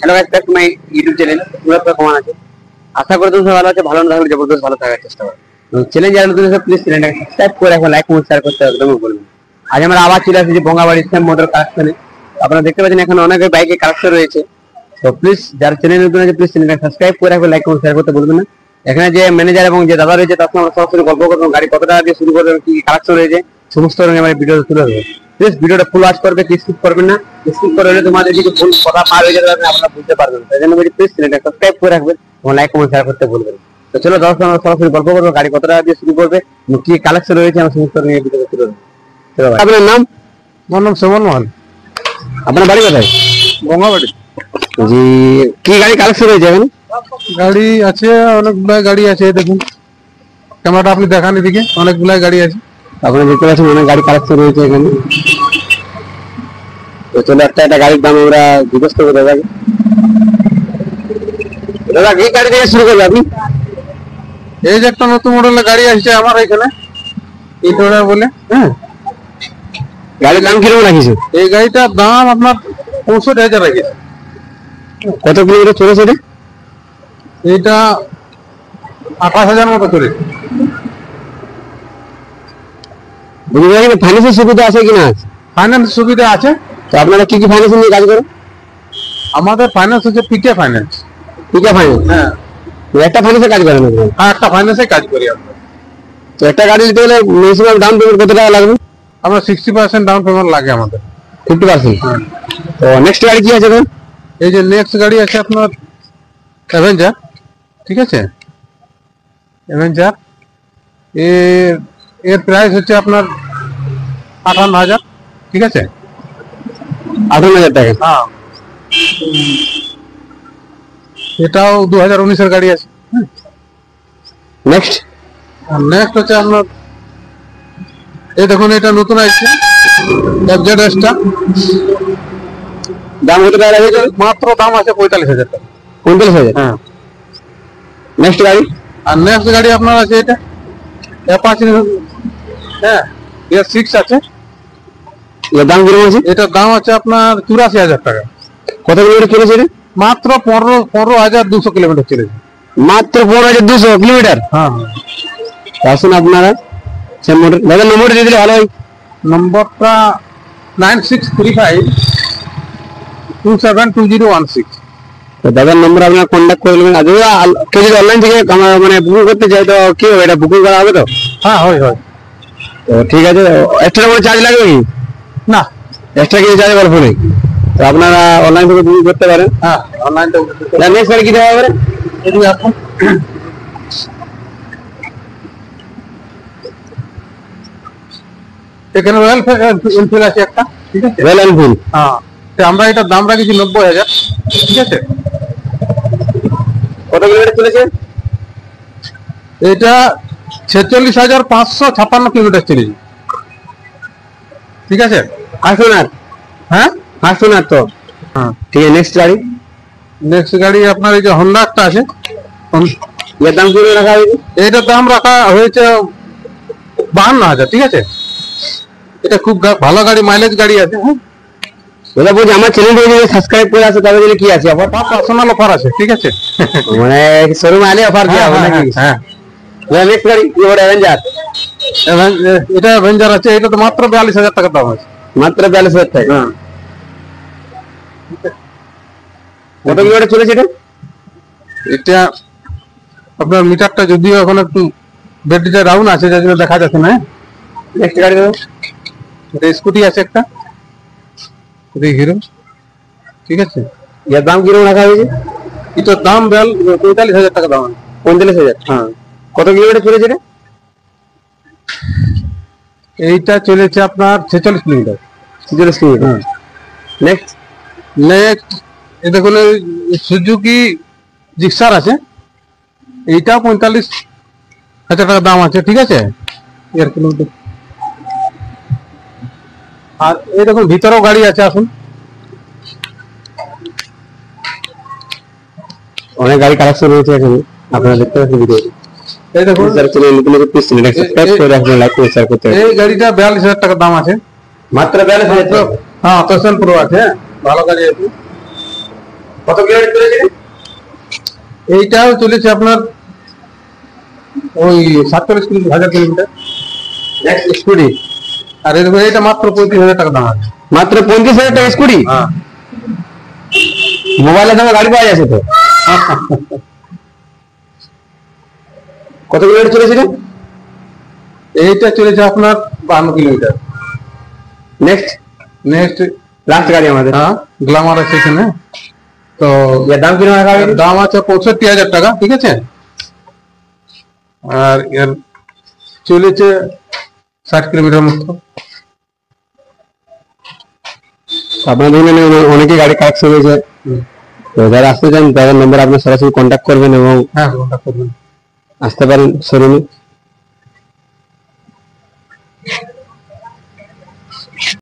Hello guys, back to my YouTube channel. তোমরা কেমন আছো? আশা করি তোমরা ভালো আছো। ভালো না থাকলে জবরদস্ত ভালো থাকার চেষ্টা করো। চ্যানেল যারা নতুন আছে প্লিজ চ্যানেলটাকে সাবস্ক্রাইব করে রাখো, লাইক কমেন্ট শেয়ার করতে একদম বলবেন। আজ আমরা আবার চলে আসছি বঙ্গাবাড়ি শ্যাম মোটর কালেকশনে। আপনারা দেখতে পাচ্ছেন এখানে অনেক বাইকের কালেকশন রয়েছে। তো প্লিজ যারা চ্যানেল নতুন আছে প্লিজ চ্যানেলটাকে সাবস্ক্রাইব করে রাখো, লাইক কমেন্ট শেয়ার করতে বলবেন না। এখানে যে ম্যানেজার এবং যে দাদা রয়েছে তার সঙ্গে আমরা সরাসরি গল্প করবো, গাড়ি কত টাকা দিয়ে শুরু করবে, কি কালেকশন রয়েছে সমস্ত রকমের আমার ভিডিও তুলে ধরবো। প্লিজ ভিডিওটা ফুল ওয়াচ করবে, স্কিপ করবেন না। স্কিপ করে হলে তোমাদের কিছু ভুল কথা পার হয়ে যাবে, আপনারা বুঝতে পারবেন। তাই জন্য বলছি প্লিজ চ্যানেলটা সাবস্ক্রাইব করে রাখবেন এবং লাইক কমেন্ট শেয়ার করতে ভুলবেন না। তো চলো দর্শক আমরা সরাসরি গল্প করবো, গাড়ি কত টাকা দিয়ে শুরু করবে, কি কালেকশন রয়েছে আমার সমস্ত নিয়ে ভিডিও তুলে ধরবো। চলো ভাই, আপনার নাম? আমার নাম সুমন মোহন। আপনার বাড়ি কোথায়? বঙ্গাবাড়ি। জি, কি গাড়ি কালেকশন রয়েছে এখানে? গাড়ি আছে, অনেকগুলো গাড়ি আছে। দেখুন ক্যামেরাটা আপনি দেখান, এদিকে অনেকগুলো গাড়ি আছে। আপনারা দেখতে পাচ্ছেন অনেক গাড়ি কালেকশন রয়েছে এখানে। তো চলো একটা একটা গাড়ির দাম আমরা জিজ্ঞেস করবো দাদাকে। দাদা কি গাড়ি থেকে শুরু করবে আপনি? এই যে একটা নতুন মডেলের গাড়ি আসছে আমার এখানে, ইটোরা বলে। হ্যাঁ, গাড়ির দাম কিরকম রাখিছে? এই গাড়িটার দাম আপনার 65,000 রেখেছে। কত কিলোমিটার চলেছে এটা? এইটা 28,000 মতো চলে। ফাইন্যান্সের সুবিধা আছে কিনা? ফাইন্যান্স সুবিধা আছে। তো আপনারা কি কি ফাইন্যান্স নিয়ে কাজ করেন? আমাদের ফাইন্যান্স হচ্ছে পিকে ফাইন্যান্স। পিকে ফাইন্যান্স? হ্যাঁ, একটা ফাইন্যান্সে কাজ করেন আপনারা? হ্যাঁ, একটা ফাইন্যান্সে কাজ করি আমরা। তো একটা গাড়ি নিতে গেলে ম্যাক্সিমাম ডাউন পেমেন্ট কত টাকা লাগবে? আমরা 60% ডাউন পেমেন্ট লাগে আমাদের। 50%? তো নেক্সট গাড়ি কি আছে? এই যে নেক্সট গাড়ি আছে আপনার অ্যাভেঞ্জার। ঠিক আছে, অ্যাভেঞ্জার এর প্রাইস হচ্ছে আপনার 58,000। ঠিক আছে, 58,000 টাকা? হ্যাঁ, এটাও 2019-এর গাড়ি আছে। নেক্সট নেক্সট হচ্ছে আপনার এই দেখুন, এটা নতুন আসছে FZS-টা। দাম কত টাকা লাগবে? মাত্র দাম আছে 45,000 টাকা। 45,000? হ্যাঁ। নেক্সট গাড়ি? আর নেক্সট গাড়ি আপনার আছে এটা অ্যাপাচি। হ্যাঁ, এর 6 আছে। এর দাম কিরকম আছে? এটার দাম আছে আপনার 84,000 টাকা। কত কিলোমিটার চলেছে এটা? মাত্র 15,200 কিলোমিটার চলেছে। মাত্র 15,200 কিলোমিটার? হ্যাঁ, আসুন আপনারা দাদা নম্বরটা দিয়ে দিলে ভালো হয়। নম্বরটা 9635272016। তো দাদার নম্বর আপনারা কন্ট্যাক্ট করে নেবেন। আর কেউ যদি অনলাইন থেকে মানে বুকিং করতে চাই তো কি হবে, এটা বুকিং করা হবে তো? হ্যাঁ, হয়। তো ঠিক আছে, এক্সট্রা কোনো চার্জ লাগবে কি? না, এক্সট্রা কিছু চার্জ গল্প নেই। তো আপনারা অনলাইন থেকে বুকিং করতে পারেন। হ্যাঁ, অনলাইনটা নেক্সট গাড়ি কি দেওয়া হবে? এদিকে আসুন। এখানে রয়্যাল এনফিল্ড আছে একটা। ঠিক আছে, রয়্যাল এনফিল্ড? হ্যাঁ, তো আমরা এটার দাম রাখেছি 90,000। ঠিক আছে, কত কিলোমিটার চলেছে? এটা 46,556 কিলোমিটার চলেছে। ঠিক আছে, আসুন আর। হ্যাঁ, আসুন আর। তো হ্যাঁ, ঠিক আছে, নেক্সট গাড়ি? নেক্সট গাড়ি আপনার এই যে হন্ডা একটা আছে। এর দাম কি রাখা হয়েছে? এইটার দাম রাখা হয়েছে 52,000। ঠিক আছে, এটা খুব ভালো গাড়ি, মাইলেজ গাড়ি আছে। হ্যাঁ, দাদা বলছি আমার চ্যানেলটা যদি সাবস্ক্রাইব করে আছে তাহলে কি আছে অফার? পার্সোনাল অফার আছে। ঠিক আছে, মানে শোরুমে আলে অফার দেওয়া হবে নাকি? হ্যাঁ। নেক্সট গাড়ি কি হবে? অ্যাভেঞ্জার? এটা অ্যাভেঞ্জার আছে। এটা তো মাত্র 42,000 টাকা দাম আছে। মাত্র 42,000 টাকা? হ্যাঁ। কত কিলোমিটার চলেছে এটা? এটা আপনার মিটারটা যদিও এখন একটু ব্যাটারিটা ডাউন আছে, যার জন্য দেখা যাচ্ছে না। নেক্সট গাড়ি দাদা? এটা স্কুটি আছে একটা, হিরো। ঠিক আছে, এর দাম কিরকম রাখা হয়েছে? এটার দাম 45,000 টাকা দাম আছে। 45,000? হ্যাঁ। কত কিলোমিটার চলেছে এটা? এইটা চলেছে আপনার 46 কিলোমিটার। 46 কিলোমিটার? হ্যাঁ। নেক্সট এই দেখুন সুজুকি জিক্সার আছে। এইটা 45,000 টাকা দাম আছে। ঠিক আছে, এর কিলোমিটার। আর এই দেখুন ভিতরেও গাড়ি আছে, আসুন। অনেক গাড়ি কালেকশন রয়েছে এখানে, আপনারা দেখতে পাচ্ছেন ভিডিও। এই দেখুন, এই গাড়িটা 42,000 টাকা দাম আছে। মাত্র 42,000? হ্যাঁ, 10 প্রো আছে। ভালো গাড়ি আছে। কত কিলোমিটার চলেছে? এইটাও চলেছে আপনার ওই 47,000 কিলোমিটার নেক্সট স্কুটি। আর এটা মাত্র 35,000 টাকা দাম আছে। মাত্র 35,000 টাকা স্কুটি? হ্যাঁ। মোবাইলের দামে গাড়ি পাওয়া যাচ্ছে তো। কত কিলোমিটার চলেছে? এইটা চলেছে আপনার 52 কিলোমিটার। নেক্সট নেক্সট লাস্ট গাড়ি আমাদের। হ্যাঁ, গ্ল্যামার আছে এখানে। তো এর দাম কিরকম রাখা হবে? দাম আছে 65,000 টাকা, ঠিক আছে। আর এর চলেছে 60 কিলোমিটার মতো। আপনাদের এখানে অনেকে গাড়ি কালেকশন হয়েছে, তো যারা আসতে চান তাদের নম্বর আপনার সরাসরি কন্ট্যাক্ট করবেন এবং হ্যাঁ, কন্টাক্ট করবেন। আসতে পারেন শোরুমে।